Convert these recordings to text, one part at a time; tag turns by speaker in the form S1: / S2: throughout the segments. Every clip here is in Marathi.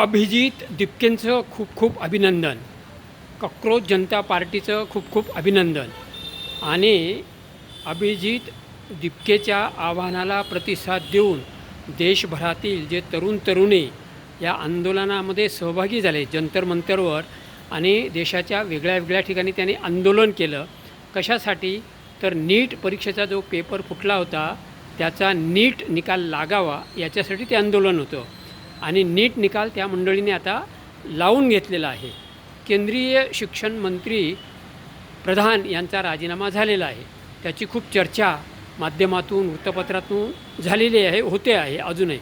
S1: अभिजित दिपकेंचं खूप खूप अभिनंदन. कॉक्रोच जनता पार्टीचं खूप खूप अभिनंदन. आणि अभिजित दिपकेच्या आव्हानाला प्रतिसाद देऊन देशभरातील जे तरुण तरुणी या आंदोलनामध्ये सहभागी झाले जंतर मंतरवर आणि देशाच्या वेगळ्या वेगळ्या ठिकाणी त्यांनी आंदोलन केलं. कशासाठी? तर नीट परीक्षेचा जो पेपर फुटला होता त्याचा नीट निकाल लागावा याच्यासाठी ते आंदोलन होतं. आणि नीट निकाल त्या मंडळीने आता लावून घेतलेला आहे. केंद्रीय शिक्षण मंत्री प्रधान यांचा राजीनामा झालेला आहे. त्याची खूप चर्चा माध्यमातून वृत्तपत्रातून झालेली होते आहे अजूनही.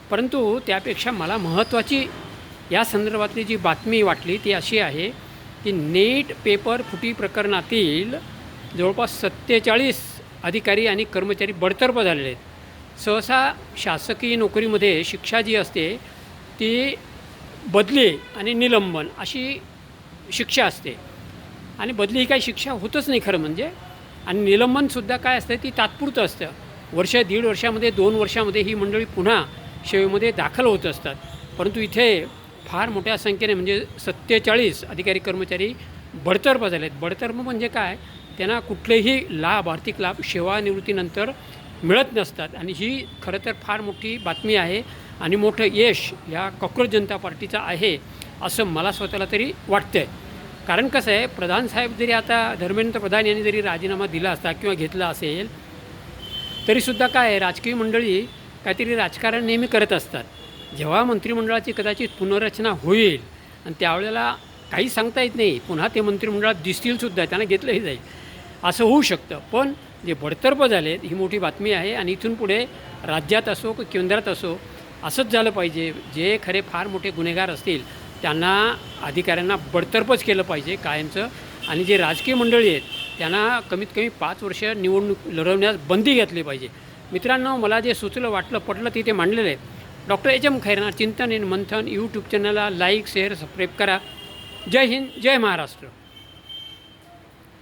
S1: परंतु त्यापेक्षा मला महत्त्वाची या संदर्भातली जी बातमी वाटली ती अशी आहे की नीट पेपर फुटी प्रकरणातील जवळपास 47 अधिकारी आणि कर्मचारी बडतर्फ झालेले आहेत. सहसा शासकीय नोकरीमध्ये शिक्षा जी असते ती बदली आणि निलंबन अशी शिक्षा असते. आणि बदली ही काही शिक्षा होतच नाही खरं म्हणजे. आणि निलंबनसुद्धा काय असतं ती तात्पुरतं असतं. वर्ष, दीड वर्षामध्ये, 2 वर्षामध्ये ही मंडळी पुन्हा सेवेमध्ये दाखल होत असतात. परंतु इथे फार मोठ्या संख्येने म्हणजे 47 अधिकारी कर्मचारी बडतर्फ झाले आहेत. बडतर्फ म्हणजे काय? त्यांना कुठलेही लाभ, आर्थिक लाभ सेवानिवृत्तीनंतर मिळत नसतात. आणि ही खरं तर फार मोठी बातमी आहे आणि मोठं यश या कॉक्रोच जनता पार्टीचं आहे असं मला स्वतःला तरी वाटतं आहे. कारण कसं आहे, प्रधानसाहेब जरी आता धर्मेंद्र प्रधान यांनी जरी राजीनामा दिला असता किंवा घेतला असेल तरीसुद्धा काय आहे, राजकीय मंडळी काहीतरी राजकारण नेहमी करत असतात. जेव्हा मंत्रिमंडळाची कदाचित पुनर्रचना होईल आणि त्यावेळेला काही सांगता येत नाही, पुन्हा ते मंत्रिमंडळात दिसतीलसुद्धा, त्यांना घेतलंही जाईल, असं होऊ शकतं. पण जे बडतर्फ झालेत ही मोठी बातमी आहे. आणि इथून पुढे राज्यात असो की केंद्रात असो असंच झालं पाहिजे. जे खरे फार मोठे गुन्हेगार असतील त्यांना, अधिकाऱ्यांना बडतर्फच केलं पाहिजे कायमचं. आणि जे राजकीय मंडळी आहेत त्यांना कमीत कमी 5 वर्ष निवडणूक लढवण्यास बंदी घातली पाहिजे. मित्रांनो, मला जे सुचलं, वाटलं, पटलं ते मांडलेलं आहे. Doctor H M. खैरनार चिंतन इन मंथन यूट्यूब चॅनलला लाईक, शेअर, सबस्क्राईब करा. जय हिंद, जय महाराष्ट्र.